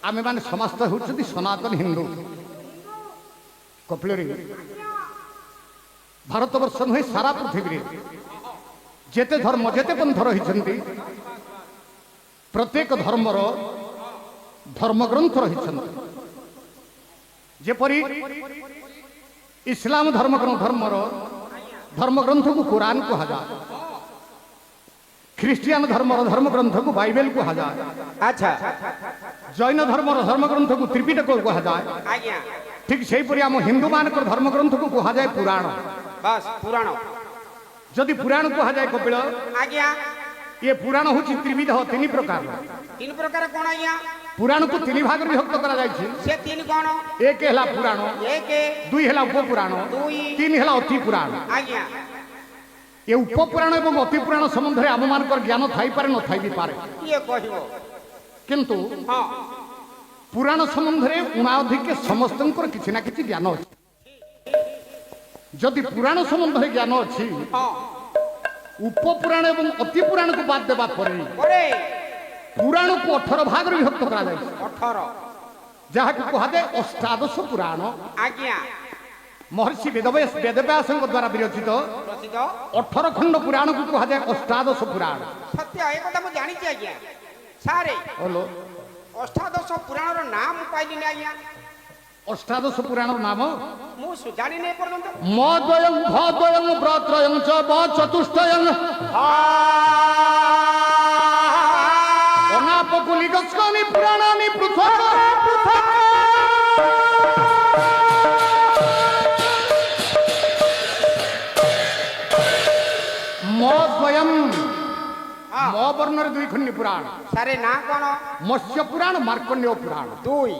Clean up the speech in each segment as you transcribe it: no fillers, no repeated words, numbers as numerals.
आमे माने समस्त होउछथि सनातन हिंदू कपिलरी भारत वर्ष नुहे सारा पृथ्वी जेते धर्म जेते पंथ रही प्रत्येक धर्मर धर्मग्रंथ रही जेपरी इस्लाम धर्मर धर्मग्रंथ को कुरान कहा जाए ख्रिस्टियान धर्मर धर्मग्रंथ को बाइबल कहा जाए अच्छा जैन धर्मर धर्मग्रंथ को त्रिपिटक कहा जाए ठीक से आम हिंदू मान धर्मग्रंथ को कहा जाए पुराण बस पुराण जदि पुराण कहा जाए कपिल आज्ञा ये पुराण हूँ त्रिविध तीन प्रकार कौन आज्ञा पुराण को तीन भाग विभक्त करा से तीन कौन एक है पुराण दुई है उपपुराण तीन है अति पुराण आज्ञा ये उपपुराण एवं अति पुराण संबंध में आम मान ज्ञान थाई पारे न थाई भी पारे ये कहिबो किंतु हां पुराण संबंध में उणाधिक समस्त किसी ना किसी ज्ञान अच्छी जदि पुराण संबंध में ज्ञान अच्छी उपपुराण एवं अति पुराण को बाद देवा पुराण को 18 भाग विभक्त करा जाए 18 जहाँ को कहा जाए अष्टादश पुराण आज्ञा महर्षि वेदव्यास द्वारा विरचित 18 खंड पुराण को कहा जाए अष्टादश पुराण सत्य एक कथा मु जानि छी आज्ञा सारे बोलो अष्टादश पुराण रो नाम पाइली नै आज्ञा अष्टादश पुराण नाम मु जानि नै पर्यंत मद्वयं भद्वयं व्रत्रयं च चतुष्टयं अनापकुलिकस्कानि पुराणानि पृथक् मद्वयं म वर्ण दुई खंडी पुराण सारे ना कोन मत्स्य पुराण मार्कंडेय पुराण दुई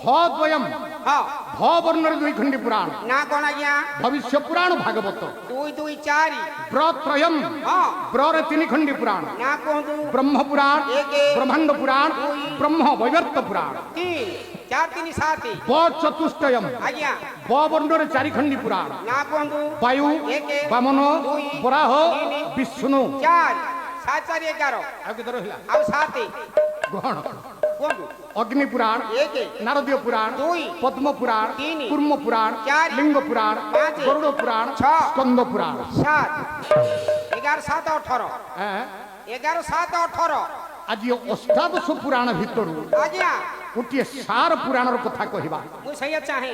भद्वयं हां भ वर्ण दुई खंडी पुराण ना कोन आज्ञा भविष्य पुराण भागवत दुई दुई चारि व्रत्रयं हां व्र रे तीन खंडी पुराण ना कोन ब्रह्म पुराण एक ब्रह्मांड पुराण ब्रह्म वैवर्त पुराण तीन चार तीन सात ब चतुष्टयम आज्ञा ब वर्ण रे चारि खंडी पुराण ना कोन वायु एक वामन दुई वराह तीन विष्णु चार सात चार 11 आ के रहिला आउ सात गहण कोन अग्नि पुराण एक नारदीय पुराण दुई पद्म पुराण तीन कूर्म पुराण चार लिंग पुराण पांच गरुड़ पुराण छह स्कंद पुराण सात 11 7 18 11 7 18 आज अष्टादश पुराण भितर आज्ञा गोटे सार पुराण कथा कहवा मु सही चाहे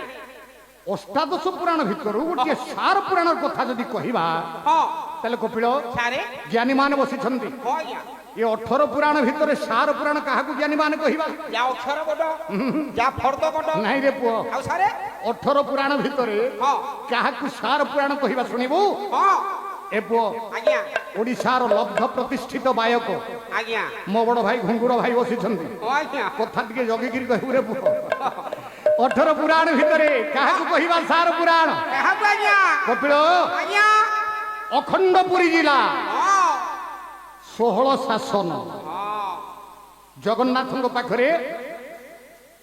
अष्टादश पुराण भितर गोटे सार पुराण कथा जदि कहवा हां ताले कपिल सारे ज्ञानी मान बसी हां आज्ञा ये 18 पुराण भितर सार पुराण क्या ज्ञानी मान कहवा या अक्षर बड या फर्द बड नहीं रे पुओ आउ सारे 18 पुराण भितर हां क्या सार पुराण कहवा शुणिबू हां ए पुओ आज्ञा ओडिशार लब्ध प्रतिष्ठित गायक आज्ञा मो बड़ भाई घुंगुड़ भाई बसी आज्ञा कथा टे जगिकी कहू रे पुओ 18 पुराण भितर क्या कहवा सार पुराण आज्ञा कपिल आज्ञा अखंड पुरी जिला हां 16 शासन जगन्नाथ पाखरे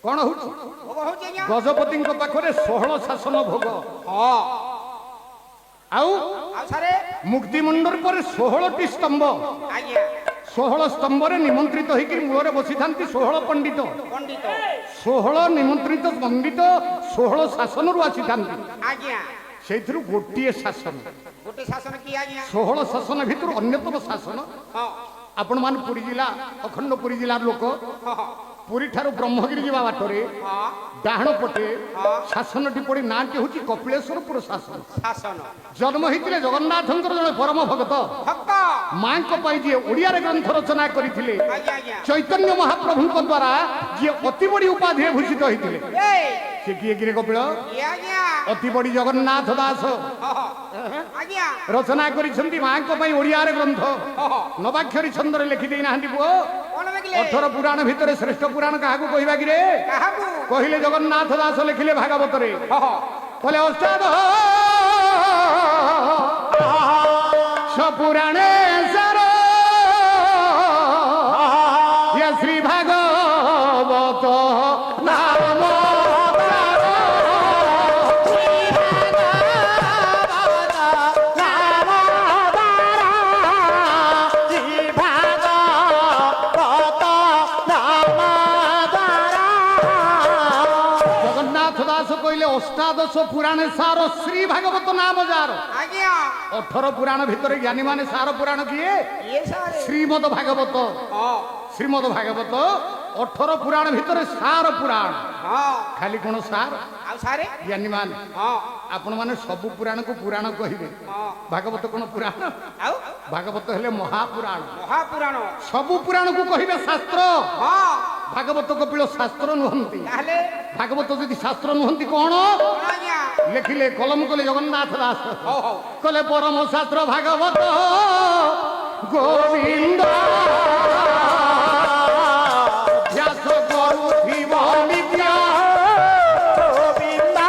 कौन हो गजपति पाखरे 16 शासन भोग आउ सारे मुक्तिमंडल पर 16 स्तंभ 16 स्तंभ निमंत्रित होकर मूल बसी था 16 पंडित 16 निमंत्रित पंडित 16 शासन रु आसी था से गोटे शासन 16 शासन भितर अन्यतम शासन आपण मान पुरी जिला अखंड पुरी जिला लोक पुरी ठारू ब्रह्मगिरी जावा बाटरे डाहण पटे शासन टी पड़ी नाटी हूँ कपिलेश्वरपुर शासन जन्म होते जगन्नाथ जड़े परम भगत माँ जी ओडिया ग्रंथ रचना करते चैतन्य महाप्रभु द्वारा जी अति बड़ी उपाधि भूषित होते से किए कि कपिल अति बड़ी जगन्नाथ दास रचना करी माँ ओडिया ग्रंथ नवाक्षरी छंद लिखिदे ना पुओ 18 पुराण भितर श्रेष्ठ पुराण क्या कहवा कि कहले जगन्नाथ दास लिखिले भागवत कहले अष्टादश पुराणे श्री भागवत नाम କହିଲେ ଅଷ୍ଟାଦଶ ପୁରାଣେ ସାର ଶ୍ରୀ ଭାଗବତ ନାମ ଯାର। ଆଜ୍ଞା 18 ପୁରାଣ ଭିତରେ ଜ୍ଞାନୀ ମାନେ ସାର ପୁରାଣ କିଏ? ଇଏ ସାରେ ଶ୍ରୀମଦ ଭାଗବତ। ହଁ ଶ୍ରୀମଦ ଭାଗବତ 18 ପୁରାଣ ଭିତରେ ସାର ପୁରାଣ। ହଁ ଖାଲି କଣ ସାର? ଆଉ ସାରେ ଜ୍ଞାନୀ ମାନେ ହଁ ଆପଣ ମାନେ ସବୁ ପୁରାଣକୁ ପୁରାଣ କହିବେ। ହଁ ଭାଗବତ କଣ ପୁରାଣ? ଆଉ ଭାଗବତ ହେଲେ ମହାପୁରାଣ। ମହାପୁରାଣ ସବୁ ପୁରାଣକୁ କହିବେ ଶାସ୍ତ୍ର। ହଁ ଭାଗବତ କପିଳ ଶାସ୍ତ୍ର ନୁହନ୍ତି। ତାହେଲେ ଭାଗବତ ଯଦି ଶାସ୍ତ୍ର ନୁହନ୍ତି କଣ? କଣ ଆଜ୍ଞା ଲେଖିଲେ କଲମ କଲେ ଜଗନ୍ନାଥ ଦାସ ହଉ ହଉ କଲେ ପରମ ଶାସ୍ତ୍ର ଭାଗବତ ଗୋବିନ୍ଦ ଅଭ୍ୟାସ କରୁଥିବ ନିତ୍ୟ ଗୋବିନ୍ଦ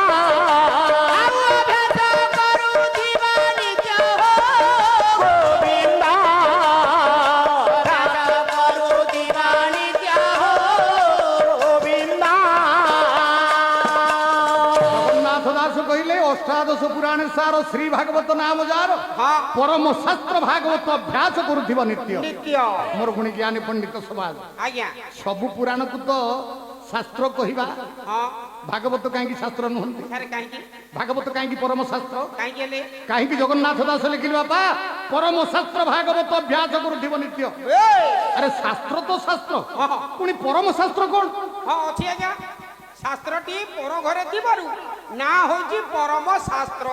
ଗୋବିନ୍ଦ ଗୋବିନ୍ଦ। ଜଗନ୍ନାଥ ଦାସ କହିଲେ ଅଷ୍ଟାଦଶ ପୁରାଣେ ସାର ଶ୍ରୀ ଭାଗବତ ନାମ ଯାର ହଁ ପରମ ଶାସ୍ତ୍ର ଭାଗବତ ଅଭ୍ୟାସ କରୁଥିବ ନିତ୍ୟ। ନିତ୍ୟ ମୋର ପୁଣି ଜ୍ଞାନୀ ପଣ୍ଡିତ ସମାଜ ଆଜ୍ଞା ସବୁ ପୁରାଣକୁ ତ ଶାସ୍ତ୍ର କହିବା, ହଁ ଭାଗବତ କାହିଁକି ଶାସ୍ତ୍ର ନୁହନ୍ତି? ସାରେ କାହିଁକି ଭାଗବତ କାହିଁକି ପରମ ଶାସ୍ତ୍ର? କାହିଁକି ହେଲେ କାହିଁକି ଜଗନ୍ନାଥ ଦାସ ଲେଖିଲେ ବାପା ପରମ ଶାସ୍ତ୍ର ଭାଗବତ ଅଭ୍ୟାସ କରୁଥିବ ନିତ୍ୟ? ଆରେ ଶାସ୍ତ୍ର ତ ଶାସ୍ତ୍ର, ହଁ ପୁଣି ପରମ ଶାସ୍ତ୍ର କଣ? ହଁ ଅଛି ଆଜ୍ଞା ଶାସ୍ତ୍ରଟି ପର ଘରେ ଥିବାରୁ ନା ହଉଛି ପରମ ଶାସ୍ତ୍ର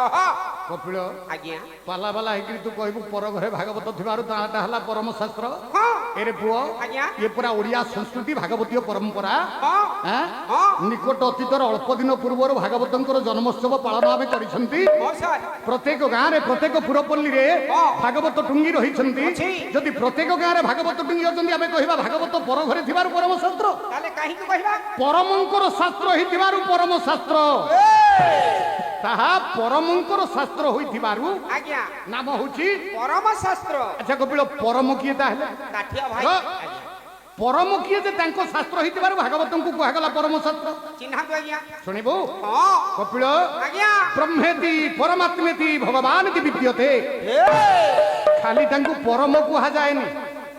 କପିଳ ଆଜ୍ଞା ପାଲା ବାଲା ହେଇକି ତୁ କହିବୁ ପର ଘରେ ଭାଗବତ ଥିବାରୁ ତାଟା ହେଲା ପରମ ଶାସ୍ତ୍ର। ହଁ ଏରେ ପୁଅ ଆଜ୍ଞା ଇଏ ପୁରା ଓଡ଼ିଆ ସଂସ୍କୃତି ଭାଗବତୀୟ ପରମ୍ପରା। ହଁ ଆଁ? ହଁ ନିକଟ ଅତୀତର ଅଳ୍ପ ଦିନ ପୂର୍ବରୁ ଭାଗବତଙ୍କର ଜନ୍ମୋତ୍ସବ ପାଳନ ଆମେ କରିଛନ୍ତି। ହଁ ସାର୍ ପ୍ରତ୍ୟେକ ଗାଁରେ ପ୍ରତ୍ୟେକ ପୁରପଲ୍ଲୀରେ ହଁ। ଭାଗବତ ଟୁଙ୍ଗି ରହିଛନ୍ତି। ଅଛି। ଯଦି ପ୍ରତ୍ୟେକ ଗାଁରେ ଭାଗବତ ଟୁଙ୍ଗି ଅଛନ୍ତି ଆମେ କହିବା ଭାଗବତ ପର ଘରେ ଥିବାରୁ ପରମ ଶାସ୍ତ୍ର। ତାହେଲେ କାହିଁକି କହିବା ପରମଙ୍କର ଶାସ୍ତ୍ର ହେଇଥିବାରୁ ପରମ ଶାସ୍ତ୍ର। ତାହା ପରମଙ୍କର ଶାସ୍ତ୍ର ହୋଇଥିବାରୁ ଆଜ୍ଞା ନାମ ହଉଛି ପରମ ଶାସ୍ତ୍ର ଆଚ୍ଛା କପିଳ ପରମ କିଏ ତାହେଲେ? କାଠିଆ ଭାଇ ହଁ। ଆଜ୍ଞା ପରମ କିଏ ଯେ ତାଙ୍କ ଶାସ୍ତ୍ର ହେଇଥିବାରୁ ଭାଗବତଙ୍କୁ କୁହାଗଲା ପରମ ଶାସ୍ତ୍ର। ଚିହ୍ନାନ୍ତୁ ଆଜ୍ଞା ଶୁଣିବୁ ହଁ କପିଳ ଆଜ୍ଞା ବ୍ରହ୍ମେତି ପରମାତ୍ମେତି ଭଗବାନତି ବିଦ୍ୟତେ। ଖାଲି ତାଙ୍କୁ ପରମ କୁହାଯାଏନି,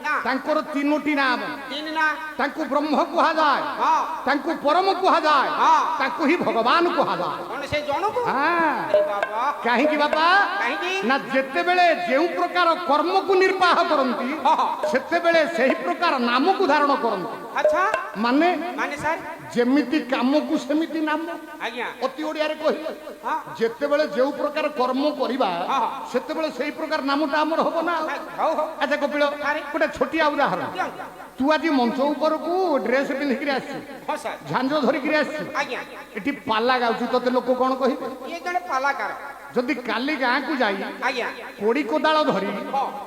ନା ତାଙ୍କର ତିନୋଟି ନାମ। ତିନି ନା ତାଙ୍କୁ ବ୍ରହ୍ମ କୁହାଯାଏ, ହଁ ତାଙ୍କୁ ପରମ କୁହାଯାଏ, ହଁ ତାଙ୍କୁ ହିଁ ଭଗବାନ କୁହାଯାଏ। କଣ ସେ ଜଣକୁ ହଁ। ଆରେ ବାବା କାହିଁକି ବାପା? କାହିଁକି ନା ଯେତେବେଳେ ଯେଉଁ ପ୍ରକାର କର୍ମକୁ ନିର୍ବାହ କରନ୍ତି ହଁ ହଁ ସେତେବେଳେ ସେହି ପ୍ରକାର ନାମକୁ ଧାରଣ କରନ୍ତି। ଆଚ୍ଛା ମାନେ ମାନେ ସାର୍ ଯେମିତି କାମକୁ ସେମିତି ନାମ। ଆଜ୍ଞା ଅତି ଓଡ଼ିଆରେ କହିଲେ ହଁ ଯେତେବେଳେ ଯେଉଁ ପ୍ରକାର କର୍ମ କରିବା ହଁ। ସେତେବେଳେ ସେଇ ପ୍ରକାର ନାମଟା ଆମର ହବ ନା। ହଉ ହଉ ଆଚ୍ଛା କପିଳ ଆରେ। ଗୋଟେ ଛୋଟିଆ ଉଦାହରଣ। ଦିଅନ୍ତୁ ତୁ ଆଜି ମଞ୍ଚ ଉପରକୁ ଡ୍ରେସ ପିନ୍ଧିକିରି ଆସିଛୁ, ହଁ ସାର୍ ଝାଞ୍ଜ ଧରିକିରି ଆସିଛୁ, ଆଜ୍ଞା ଏଠି ପାଲା ଗାଉଛୁ, ତତେ ଲୋକ କଣ କହିବେ? ଇଏ ଜଣେ ପାଲାକାର ଯଦି କାଲି ଗାଁକୁ ଯାଇ ଆଜ୍ଞା କୋଡ଼ି କୋଦାଳ ଧରି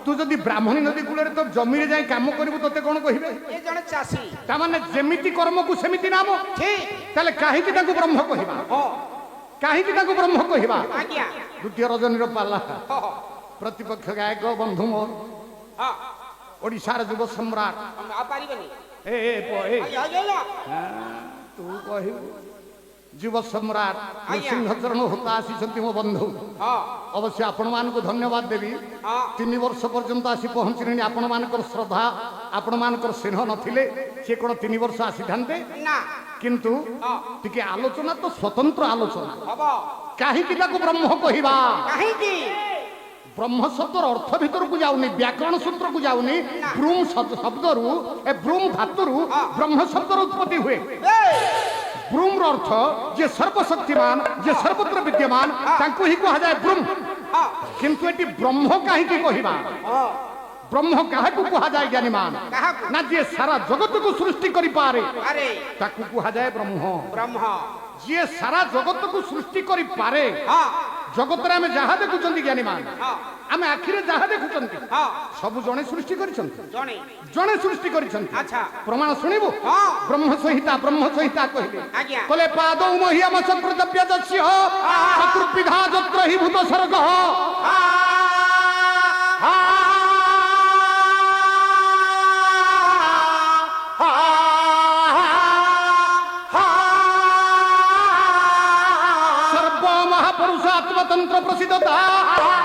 ତୁ ଯଦି ବ୍ରାହ୍ମଣୀ ନଦୀ କୂଳରେ ତ ଜମିରେ ଯାଇ କାମ କରିବୁ ତତେ କଣ କହିବେ? ଇଏ ଜଣେ ଚାଷୀ ତାମାନେ ଯେମିତି କର୍ମକୁ ସେମିତି ନାମ। ଠିକ ତାହେଲେ କାହିଁକି ତାଙ୍କୁ ବ୍ରହ୍ମ କହିବା? ହଁ କାହିଁକି ତାଙ୍କୁ ବ୍ରହ୍ମ କହିବା? ଆଜ୍ଞା ଦ୍ୱିତୀୟ ରଜନୀର ପାଲା ହଁ ହଁ ପ୍ରତିପକ୍ଷ ଗାୟକ ବନ୍ଧୁ ମୋର ହଁ ଓଡ଼ିଶାର ଯୁବ ସମ୍ରାଟ ଆଉ ପାରିବେନି ଏ ଆଜ୍ଞା ଆଜ୍ଞା ତୁ କହିବୁ ଯୁବ ସମ୍ରାଟ ଆଜ୍ଞା। ନୃସିଂହଚରଣ ହୋତା ଆସିଛନ୍ତି ମୋ ବନ୍ଧୁ। ହଁ ଅବଶ୍ୟ ଆପଣମାନଙ୍କୁ ଧନ୍ୟବାଦ ଦେବି। ହଁ 3 ବର୍ଷ ପର୍ଯ୍ୟନ୍ତ ଆସି ପହଞ୍ଚିଲେଣି। ଆପଣମାନଙ୍କର ଶ୍ରଦ୍ଧା ଆପଣମାନଙ୍କର ସ୍ନେହ ନଥିଲେ ସେ କ'ଣ 3 ବର୍ଷ ଆସିଥାନ୍ତେ? ନା କିନ୍ତୁ ହଁ ଟିକେ ଆଲୋଚନା ତ ସ୍ୱତନ୍ତ୍ର ଆଲୋଚନା। ହବ କାହିଁକି ତାକୁ ବ୍ରହ୍ମ କହିବା? କାହିଁକି ବ୍ରହ୍ମ ଶବ୍ଦର ଅର୍ଥ ଭିତରକୁ ଯାଉନି, ବ୍ୟାକରଣ ସୂତ୍ରକୁ ଯାଉନି। ବ୍ରୂମ ଶବ୍ଦରୁ ବ୍ରୂମ ଧାତୁରୁ ବ୍ରହ୍ମ ଶବ୍ଦର ଉତ୍ପତ୍ତି ହୁଏ। ବ୍ରୂମର ଅର୍ଥ ଯିଏ ସର୍ବଶକ୍ତିମାନ, ଯିଏ ସର୍ବତ୍ର ବିଦ୍ୟମାନ, ତାଙ୍କୁ ହିଁ କୁହାଯାଏ ବ୍ରୂମ। ହଁ କିନ୍ତୁ ଏଠି ବ୍ରହ୍ମ କାହିଁକି କହିବା? ହଁ ବ୍ରହ୍ମ କାହାକୁ କୁହାଯାଏ ଜ୍ଞାନୀମାନ? କାହାକୁ ନା ଯିଏ ସାରା ଜଗତକୁ ସୃଷ୍ଟି କରିପାରେ ଆରେ ତାକୁ କୁହାଯାଏ ବ୍ରହ୍ମ। ବ୍ରହ୍ମ ଯିଏ ସାରା ଜଗତକୁ ସୃଷ୍ଟି କରିପାରେ, ହଁ ଜଗତରେ ଆମେ ଯାହା ଦେଖୁଛନ୍ତି ଜ୍ଞାନୀମାନ, ହଁ ଆମେ ଆଖିରେ ଯାହା ଦେଖୁଛନ୍ତି ହଁ ସବୁ ଜଣେ ସୃଷ୍ଟି କରିଛନ୍ତି, ଜଣେ ଜଣେ ସୃଷ୍ଟି କରିଛନ୍ତି। ଆଚ୍ଛା ପ୍ରମାଣ ଶୁଣିବୁ? ହଁ ବ୍ରହ୍ମ ସଂହିତା କହିଲେ ଆଜ୍ଞା କଲେ ପାଦৌ ମହ୍ୟମ ଚକ୍ରଦ୍ରବ୍ୟ ଯସ୍ୟ ଚତୁର୍ବିଧା ଯତ୍ର ହି ଭୂତ ସ୍ୱର୍ଗ। সর্ব মহাপুরুষ আত্মতন্ত্র প্রসিদ্ধতা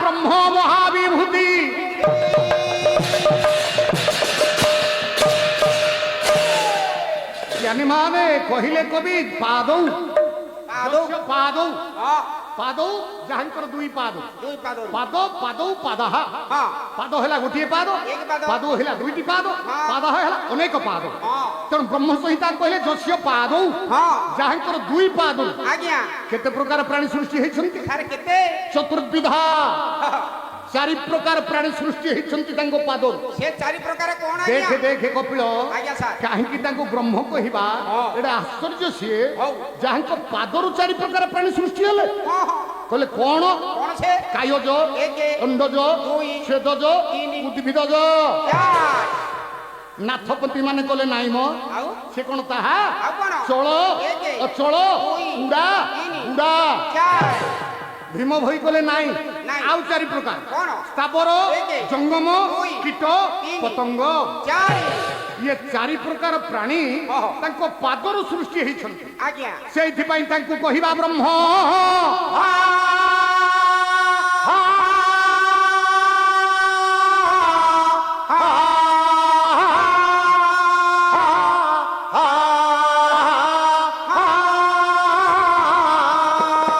ব্রহ্ম মহাবিভূতি। জ্ঞানী মানে কহিলে কবি পাদৌ ପାଦ ପାଦौ ହଁ ପାଦौ ଯାହାଙ୍କର ଦୁଇ ପାଦ ଦୁଇ ପାଦ ପାଦ ପାଦौ ପାଦଃ ହଁ ପାଦ ହେଲା ଗୋଟିଏ ପାଦ ଏକ ପାଦ। ପାଦ ହେଲା ଦୁଇଟି ପାଦ ହଁ। ପାଦଃ ହେଲା ଅନେକ ପାଦ ହଁ ତେଣୁ ବ୍ରହ୍ମ ସଂହିତା କହିଲେ ଯସ୍ୟ ପାଦୌ ହଁ ଯାହାଙ୍କର ଦୁଇ ପାଦ ଆଜ୍ଞା କେତେ ପ୍ରକାର ପ୍ରାଣୀ ସୃଷ୍ଟି ହେଇଛନ୍ତି ସାର୍ କେତେ ଚତୁର୍ବିଧା ଚାରି ପ୍ରକାର ପ୍ରାଣୀ ସୃଷ୍ଟି ହେଇଛନ୍ତି ତାଙ୍କ ପାଦରୁ ସେ ଚାରି ପ୍ରକାର କଣ ଦେଖେ ଆଜ୍ଞା ଦେଖେ କପିଳ ଆଜ୍ଞା ସାର୍ କାହିଁକି ତାଙ୍କୁ ବ୍ରହ୍ମ କହିବା ହଁ। ଏଟା ଆଶ୍ଚର୍ଯ୍ୟ ସିଏ ହଉ। ଯାହାଙ୍କ ପାଦରୁ ଚାରି ପ୍ରକାର ପ୍ରାଣୀ ସୃଷ୍ଟି ହେଲେ ହଁ ହଁ କହିଲେ କଣ କଣ ସେ କାୟଜ ଏକେ, ଅଣ୍ଡଜ ଦୁଇ, ସ୍ୱେଦଜ ତିନି, ଉଦ୍ଭିଦଜ ଚାର ନାଥପତି ମାନେ କଲେ ନାଇଁ ମ ଆଉ ସେ କଣ ତାହା ଆଉ କଣ ଚଳ ଏକେ, ଅଚଳ ଦୁଇ, ଉଡା ତିନି, ଉଡା ଚାର ଭୀମ ଭଇ କଲେ ନାଇଁ ନାଇଁ। ଆଉ ଚାରି ପ୍ରକାର କଣ ସ୍ଥାବର ଏକେ, ଜଙ୍ଗମ ଦୁଇ, କୀଟ ତିନି, ପତଙ୍ଗ ଚାରି ଇଏ ଚାରି ପ୍ରକାର ପ୍ରାଣୀ ଓହୋ। ତାଙ୍କ ପାଦରୁ ସୃଷ୍ଟି ହେଇଛନ୍ତି ଆଜ୍ଞା ସେଇଥିପାଇଁ ତାଙ୍କୁ କହିବା ବ୍ରହ୍ମ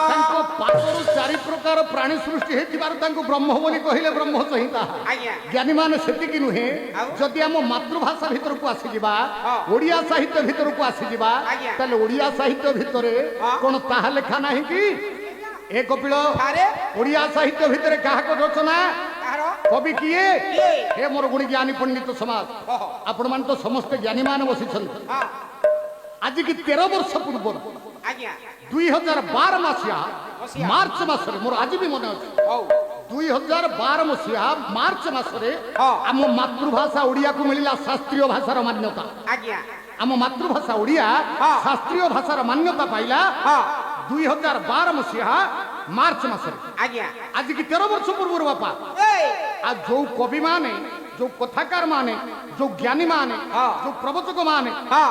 ତାଙ୍କ ପାଦରୁ ଚାରି ପ୍ରକାର ପ୍ରାଣୀ ସୃଷ୍ଟି ହେଇଥିବାରୁ ତାଙ୍କୁ ବ୍ରହ୍ମ ବୋଲି କହିଲେ ବ୍ରହ୍ମ ସଂହିତା ଆଜ୍ଞା ଜ୍ଞାନୀ ମାନେ ସେତିକି ନୁହେଁ ଆଉ? ଯଦି ଆମ ମାତୃଭାଷା ଭିତରକୁ ଆସିଯିବା ହଁ। ଓଡିଆ ସାହିତ୍ୟ ଭିତରକୁ ଆସିଯିବା ଆଜ୍ଞା। ତାହେଲେ ଓଡିଆ ସାହିତ୍ୟ ଭିତରେ ହଁ। କଣ ତାହା ଲେଖା ନାହିଁ କି ଏ କପିଳ ସାରେ ଓଡିଆ ସାହିତ୍ୟ ଭିତରେ କାହାକୁ ରଚନା କାହାର କବି କିଏ କିଏ? ହେ ମୋର ଗୁଣି ଜ୍ଞାନୀ ପଣ୍ଡିତ ସମାଜ ଓହୋ। ଆପଣ ମାନେ ତ ସମସ୍ତେ ଜ୍ଞାନୀ ମାନେ ବସିଛନ୍ତି ହଁ ଆଜିକି 13 ବର୍ଷ ପୂର୍ବରୁ ଆଜ୍ଞା 2012 ମସିହା ମସିହା। ମାର୍ଚ୍ଚ ମାସରେ ମୋର ଆଜି ବି ମନେ ଅଛି ହଉ 2012 ମସିହା ମାର୍ଚ୍ଚ ମାସରେ ହଁ। ଆମ ମାତୃଭାଷା ଓଡ଼ିଆକୁ ମିଳିଲା ଶାସ୍ତ୍ରୀୟ ଭାଷାର ମାନ୍ୟତା ଆଜ୍ଞା ଆମ ମାତୃଭାଷା ଓଡ଼ିଆ ହଁ। ଶାସ୍ତ୍ରୀୟ ଭାଷାର ମାନ୍ୟତା ପାଇଲା ହଁ 2012 ମସିହା ମାର୍ଚ୍ଚ ମାସରେ ଆଜ୍ଞା ଆଜିକି 13 ବର୍ଷ ପୂର୍ବରୁ ବାପା ଏଇ ଆଉ ଯୋଉ କବି ମାନେ ଯୋଉ କଥାକାର ମାନେ ଯୋଉ ଜ୍ଞାନୀ ମାନେ ହଁ। ଯୋଉ ପ୍ରବଚକ ମାନେ ହଁ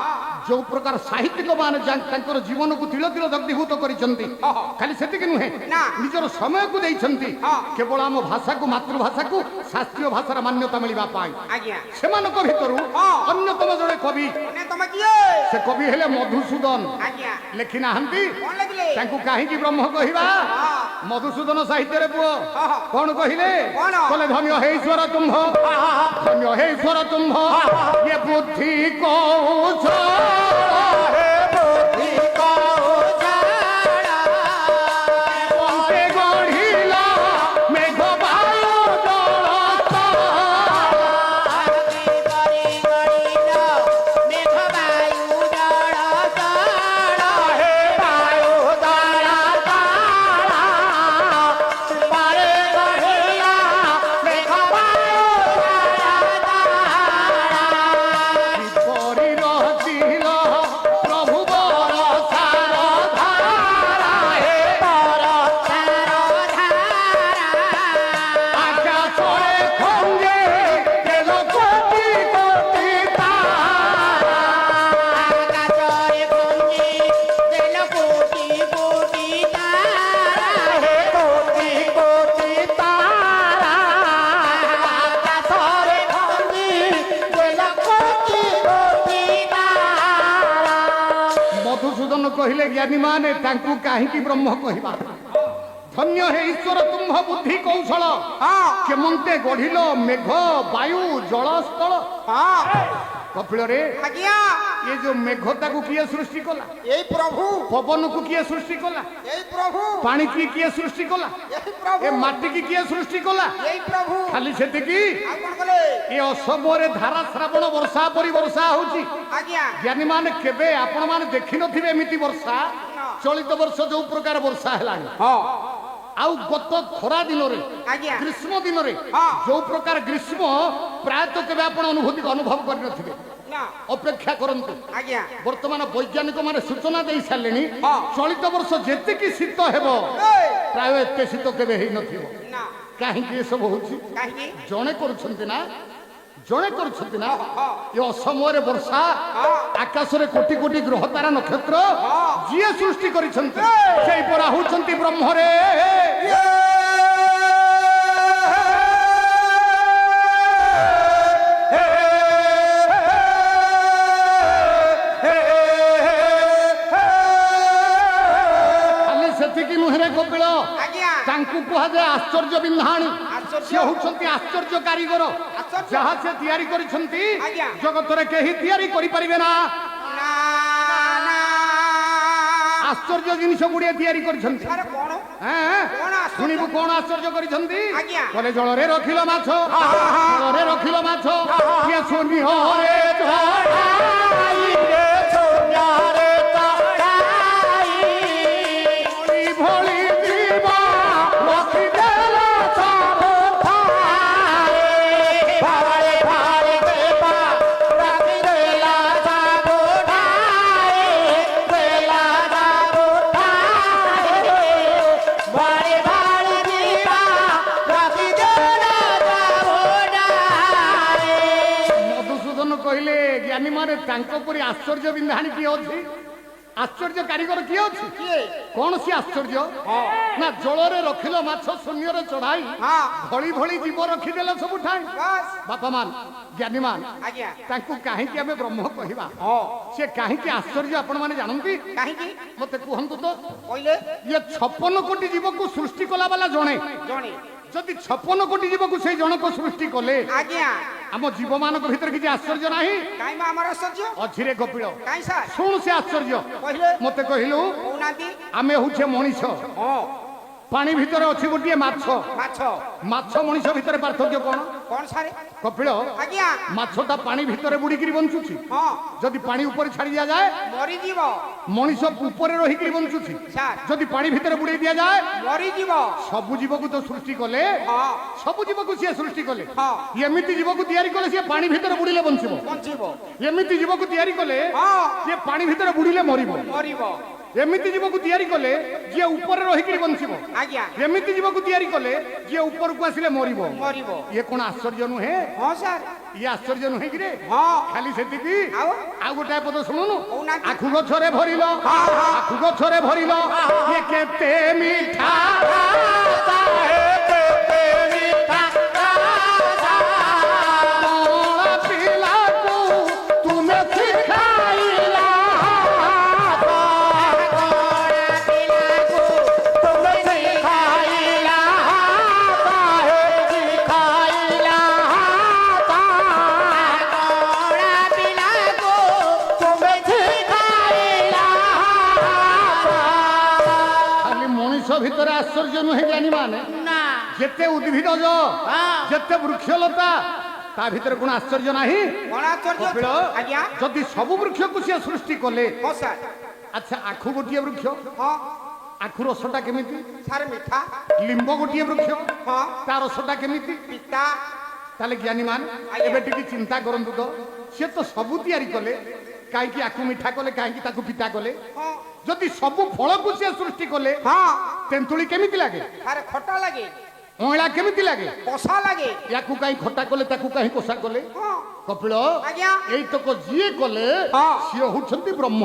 ଯୋଉ ପ୍ରକାର ସାହିତ୍ୟିକ ମାନେ ତାଙ୍କର ଜୀବନକୁ ତିଳ ତିଳ ଦଗ୍ଧୀଭୂତ କରିଛନ୍ତି ହଁ। ଖାଲି ସେତିକି ନୁହେଁ ନା। ନିଜର ସମୟକୁ ଦେଇଛନ୍ତି ହଁ। କେବଳ ଆମ ଭାଷାକୁ ମାତୃଭାଷାକୁ ଶାସ୍ତ୍ରୀୟ ଭାଷାର ମାନ୍ୟତା ମିଳିବା ପାଇଁ ଆଜ୍ଞା ସେମାନଙ୍କ ଭିତରୁ ହଁ। ଅନ୍ୟତମ ଜଣେ କବି ମାନେ ତମେ କିଏ ସେ କବି ହେଲେ ମଧୁସୂଦନ ଆଜ୍ଞା ଲେଖି ନାହାନ୍ତି କଣ ଲେଖିଲେ ତାଙ୍କୁ କାହିଁକି ବ୍ରହ୍ମ କହିବା ହଁ। ମଧୁସୂଦନ ସାହିତ୍ୟରେ ପୁଅ ହଁ। କଣ କହିଲେ କଣ? କହିଲେ ଧନ୍ୟ ହେ ଈଶ୍ୱର ତୁମ୍ଭ ଧନ୍ୟ ହେ ଈଶ୍ୱର ତୁମ୍ଭ ଇଏ ବୁଦ୍ଧି କହୁଛ ପନ୍ତେ ଗଢ଼ିଲା ମେଘ ବାୟୁ ଜଳ କିପରି ରଚିଲ ପ୍ରଭୁ ବରଷାର ଧାରା ହେ ଆକାଶରେ ଖଞ୍ଜେ ତେଲ କୋଟି କୋଟି ତାରା କୋଟି କୋଟି ତାରା ଆକାଶରେ ଖଞ୍ଜି ତେଲ କୋଟି କୋଟି ତାରା ମଧୁସୂଦନ କହିଲେ ଜ୍ଞାନୀ ମାନେ ତାଙ୍କୁ କାହିଁକି ବ୍ରହ୍ମ କହିବା ଧନ୍ୟ ହେ ଈଶ୍ୱର ତୁମ୍ଭ ବୁଦ୍ଧି କୌଶଳ ହଁ କେମନ୍ତେ ଗଢିଲ ମେଘ ବାୟୁ ଜଳ ସ୍ଥଳ ହଁ କପିଳରେ ଆଜ୍ଞା ଏ ଯୋଉ ମେଘଟାକୁ କିଏ ସୃଷ୍ଟି କଲା ଏଇ ପ୍ରଭୁ ପବନକୁ କିଏ ସୃଷ୍ଟି କଲା ଏଇ ପ୍ରଭୁ ପାଣିକି କିଏ ସୃଷ୍ଟି କଲା ଏଇ ପ୍ରଭୁ ଏ ମାଟିକି କିଏ ସୃଷ୍ଟି କଲା ଏଇ ପ୍ରଭୁ ଖାଲି ସେତିକି ଆଉ କଣ କଲେ ଏ ଅସମୟରେ ଧାରା ଶ୍ରାବଣ ବର୍ଷା ପରି ବର୍ଷା ହଉଛି ଆଜ୍ଞା ଜ୍ଞାନୀ ମାନେ କେବେ ଆପଣ ମାନେ ଦେଖିନଥିବେ ଏମିତି ବର୍ଷା ଚଳିତ ବର୍ଷ ଯୋଉ ପ୍ରକାର ବର୍ଷା ହେଲାଣି ହଁ ଆଉ ଗତ ଖରା ଦିନରେ ଆଜ୍ଞା ଗ୍ରୀଷ୍ମ ଦିନରେ ହଁ। ଯୋଉ ପ୍ରକାର ଗ୍ରୀଷ୍ମ ପ୍ରାୟତଃ କେବେ ଆପଣ ଅନୁଭବ କରିନଥିବେ ନା ଅପେକ୍ଷା କରନ୍ତୁ ଆଜ୍ଞା ବର୍ତ୍ତମାନ ବୈଜ୍ଞାନିକ ମାନେ ସୂଚନା ଦେଇ ସାରିଲେଣି ହଁ। ଚଳିତ ବର୍ଷ ଯେତିକି ଶୀତ ହେବ ଏଇ ପ୍ରାୟ ଏତେ ଶୀତ କେବେ ହେଇନଥିବ ନା କାହିଁକି ଏସବୁ ହଉଛି କାହିଁକି ଜଣେ କରୁଛନ୍ତି ନା ଜଣେ କରୁଛନ୍ତି ନା ହଁ। ଏ ଅସମୟରେ ବର୍ଷା ହଁ। ଆକାଶରେ କୋଟି କୋଟି ଗ୍ରହ ତାରା ନକ୍ଷତ୍ର ହଁ। ଯିଏ ସୃଷ୍ଟି କରିଛନ୍ତି ଏ! ସେଇ ପରା ହଉଛନ୍ତି ବ୍ରହ୍ମରେ ତାଙ୍କୁ କୁହାଯାଏ ଆଶ୍ଚର୍ଯ୍ୟ ବିନ୍ଧାଣୀ। ଆଶ୍ଚର୍ଯ୍ୟ। ସେ ହଉଛନ୍ତି ଆଶ୍ଚର୍ଯ୍ୟ କାରିଗର। ଆଶ୍ଚର୍ଯ୍ୟ। ଯାହା ସେ ତିଆରି କରିଛନ୍ତି ଆଜ୍ଞା। ଜଗତରେ କେହି ତିଆରି କରିପାରିବେ ନା। ନା ନା ଆଶ୍ଚର୍ଯ୍ୟ ଜିନିଷ ଗୁଡିଏ ତିଆରି କରିଛନ୍ତି। ସାର୍ କଣ ହେଁ? କଣ ଆଶ୍ଚର୍ଯ୍ୟ? ଶୁଣିବୁ କଣ ଆଶ୍ଚର୍ଯ୍ୟ କରିଛନ୍ତି? ଆଜ୍ଞା। କହିଲେ ଜଳରେ ରଖିଲ ମାଛ, ଜଳରେ ରଖିଲ ମାଛ, କିଏ ଶୂନ୍ୟରେ ଚଢ଼ାଇଲେ ଶୂନ୍ୟରେ ଚଢ଼ାଇ। ଭଳି ଭଳି ଜୀବ ରଖିଦେଲ ସବୁ ଠାଏ। ଭାଳେ ଭାଳେ ଦେବା ରଖିଦେଲା ସବୁ ଠାଏ। ଦେଲା ସବୁ ଠାଏ। ଭାଳେ ଭାଳେ ଯିବା ରଖିଦେଲା ସବୁ ଠାଏ। ମଧୁସୂଦନ କହିଲେ ଜ୍ଞାନୀ ମାନେ ତାଙ୍କ ପରି ଆଶ୍ଚର୍ଯ୍ୟ ବିନ୍ଧାଣୀ କିଏ ଅଛି? ଆଶ୍ଚର୍ଯ୍ୟ କାରିଗର କିଏ ଅଛି? କିଏ? କଣ ସିଏ ଆଶ୍ଚର୍ଯ୍ୟ? ନା ଜଳରେ ରଖିଲ ମାଛ ଶୂନ୍ୟରେ ଚଢାଇ, ହଁ। ଭଳି ଭଳି ଜୀବ ରଖିଦେଲ ସବୁ ଠାଇ। ବାସ୍ ବାପା ମାନ ଜ୍ଞାନୀ ମାନ ଆଜ୍ଞା। ତାଙ୍କୁ କାହିଁକି ଆମେ ବ୍ରହ୍ମ କହିବା? ହଁ ସେ କାହିଁକି ଆଶ୍ଚର୍ଯ୍ୟ ଆପଣ ମାନେ ଜାଣନ୍ତି? କାହିଁକି ମତେ କୁହନ୍ତୁ ତ। କହିଲେ? ଇଏ 56 କୋଟି ଜୀବକୁ ସୃଷ୍ଟି କଲା ବାଲା ଜଣେ। ଜଣେ। ଯଦି 56 କୋଟି ଜୀବକୁ ସେଇ ଜଣକ ସୃଷ୍ଟି କଲେ, ଆଜ୍ଞା। ଆମ ଜୀବମାନଙ୍କ ଭିତରେ କିଛି ଆଶ୍ଚର୍ଯ୍ୟ ନାହିଁ? କାଇଁ ମା ଆମର ଆଶ୍ଚର୍ଯ୍ୟ? ଅଝିରେ କପିଳ କାଇଁ ସାର୍ ଶୁଣୁ ସେ ଆଶ୍ଚର୍ଯ୍ୟ। କହିଲେ? ମତେ କହିଲୁ କହୁନାହାନ୍ତି। ଆମେ ହଉଛେ ମଣିଷ, ହଁ ପାଣି ଭିତରେ ଅଛି ଗୋଟିଏ ମାଛ। ମାଛ ମାଛ ମଣିଷ ଭିତରେ ପାର୍ଥକ୍ୟ କଣ? କଣ ସାରେ? କପିଳ ଆଜ୍ଞା। ମାଛଟା ପାଣି ଭିତରେ ବୁଡିକିରି ବଞ୍ଚୁଛି, ହଁ ଯଦି ପାଣି ଉପରେ ଛାଡି ଦିଆଯାଏ ମରିଯିବ। ମଣିଷ ଉପରେ ରହିକିରି ବଞ୍ଚୁଛି, ସାର୍ ଯଦି ପାଣି ଭିତରେ ବୁଡେଇ ଦିଆଯାଏ ମରିଯିବ। ସବୁ ଜୀବକୁ ତ ସୃଷ୍ଟି କଲେ, ହଁ ସବୁ ଜୀବକୁ ସିଏ ସୃଷ୍ଟି କଲେ। ହଁ ଏମିତି ଜୀବକୁ ତିଆରି କଲେ ସିଏ ପାଣି ଭିତରେ ବୁଡିଲେ ବଞ୍ଚିବ, ବଞ୍ଚିବ। ଏମିତି ଜୀବକୁ ତିଆରି କଲେ ହଁ ସିଏ ପାଣି ଭିତରେ ବୁଡିଲେ ମରିବ, ମରିବ। ଏମିତି ଜୀବକୁ ତିଆରି କଲେ ଯିଏ ଉପରେ ରହିକିରି ବଞ୍ଚିବ, ଆଜ୍ଞା। ଏମିତି ଜୀବକୁ ତିଆରି କଲେ ଯିଏ ଉପରକୁ ଆସିଲେ ମରିବ। ମରିବ। ଇଏ କଣ ଆଶ୍ଚର୍ଯ୍ୟ ନୁହେଁ? ହଁ ସାର୍ ଇଏ ଆଶ୍ଚର୍ଯ୍ୟ ନୁହେଁ କିରେ? ହଁ ଖାଲି ସେତିକି? ଆଉ? ଆଉ ଗୋଟାଏ ପଦ ଶୁଣୁନୁ। କହୁନାହାନ୍ତି। ଆଖୁ ଗଛରେ ଭରିଲ, ଆଖୁ ଗଛରେ ଭରିଲ, ଇଏ କେତେ ମିଠା ତାହେ କେତେ ମିଠା। କଅଁଳା ପିଲାକୁ ତୁମେ ଶିଖାଇଲା, କଅଁଳା ପିଲାକୁ ତୁମେ ଶିଖାଇଲା, ତାହେ ଶିଖାଇଲା, କଅଁଳା ପିଲାକୁ ତୁମେ ଶିଖାଇଲା। ଖାଲି ମଣିଷ ଭିତରେ ଆଶ୍ଚର୍ଯ୍ୟ ନୁହେଁ ଜ୍ଞାନୀ ମାନେ, ନା ଯେତେ ଉଦ୍ଭିଦଜ ଯେତେ ବୃକ୍ଷଲତା ତା ଭିତରେ କଣ ଆଶ୍ଚର୍ଯ୍ୟ ନାହିଁ? କଣ ଆଶ୍ଚର୍ଯ୍ୟ? କପିଳ ଆଜ୍ଞା। ଯଦି ସବୁ ବୃକ୍ଷକୁ ସିଏ ସୃଷ୍ଟି କଲେ, ହଁ ସାର୍ ଆଚ୍ଛା ଆଖୁ ଗୋଟିଏ ବୃକ୍ଷ, ହଁ ଆଖୁ ରସଟା କେମିତି? ସାର୍ ମିଠା। ଲିମ୍ବ ଗୋଟିଏ ବୃକ୍ଷ, ହଁ ତା ରସଟା କେମିତି? ପିତା। ତାହେଲେ ଜ୍ଞାନୀ ମାନ ଆଜ୍ଞା। ଏବେ ଟିକେ ଚିନ୍ତା କରନ୍ତୁ ତ, ସିଏ ତ ସବୁ ତିଆରି କଲେ, କାହିଁକି ଆଖୁ ମିଠା କଲେ, କାହିଁକି ତାକୁ ପିତା କଲେ? ହଁ ଯଦି ସବୁ ଫଳକୁ ସିଏ ସୃଷ୍ଟି କଲେ, ହଁ ତେନ୍ତୁଳି କେମିତି ଲାଗେ? ସାର୍ ଖଟା ଲାଗେ, ଅଁଳା କେମିତି ଲାଗେ? କଷା ଲାଗେ। ୟାକୁ କାହିଁ ଖଟା କଲେ, ତାକୁ କାହିଁ କୋଷା କଲେ? ହଁ କପିଳ ଆଜ୍ଞା। ଏଇତକ ଯିଏ କଲେ ହଁ। ସିଏ ହଉଛନ୍ତି ବ୍ରହ୍ମ।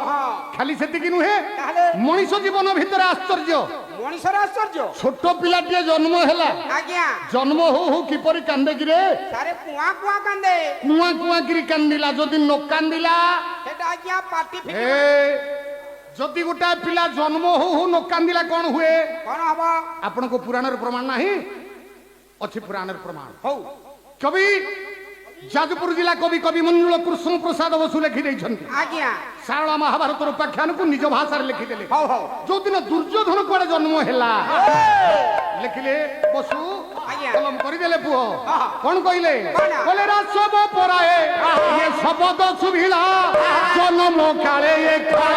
ହଁ ଖାଲି ସେତିକି ନୁହେଁ, ତାହେଲେ ମଣିଷ ଜୀବନ ଭିତରେ ଆଶ୍ଚର୍ଯ୍ୟ। ମଣିଷର ଆଶ୍ଚର୍ଯ୍ୟ। ଛୋଟ ପିଲାଟିଏ ଜନ୍ମ ହେଲା, ଆଜ୍ଞା। ଜନ୍ମ ହଉ ହଉ କିପରି କାନ୍ଦେ କିରେ? ସାରେ କୁଆ କୁଆ କାନ୍ଦେ। କୁଆଁ କୁଆଁ କିରି କାନ୍ଦିଲା, ଯଦି ନ କାନ୍ଦିଲା, ସେଟା ଆଜ୍ଞା ପାଟି ଏ ଫିଟିବ। ଯଦି ଗୋଟାଏ ପିଲା ଜନ୍ମ ହଉ ହଉ ନ କାନ୍ଦିଲା କଣ ହୁଏ? କଣ ହବ? ଆପଣଙ୍କ ପୁରାଣର ପ୍ରମାଣ ନାହିଁ? ଅଛି ପୁରାଣର ପ୍ରମାଣ। ହଉ କବି ଯାଜପୁର ଜିଲ୍ଲା କବି କବି ମଞ୍ଜୁଳ କୃଷ୍ଣ ପ୍ରସାଦ ବସୁ ଲେଖି ଦେଇଛନ୍ତି। ଆଜ୍ଞା। ସାରଳା ମହାଭାରତର ଉପାଖ୍ୟାନକୁ ନିଜ ଭାଷାରେ ଲେଖିଦେଲେ। ହଉ ହଉ ଯୋଉଦିନ ଦୁର୍ଯ୍ୟୋଧନ କୁଆଡେ ଜନ୍ମ ହେଲା, ଲେଖିଲେ ବସୁ, ଆଜ୍ଞା। କଲମ କରିଦେଲେ ପୁଅ। ହଁ। କଣ କହିଲେ? କଣ? କହିଲେ ରାସବ ପରାଏ, ଏ ଶବଦ ଶୁଭିଲା, ଜନ୍ମ କାଳେ ଏ କାଳ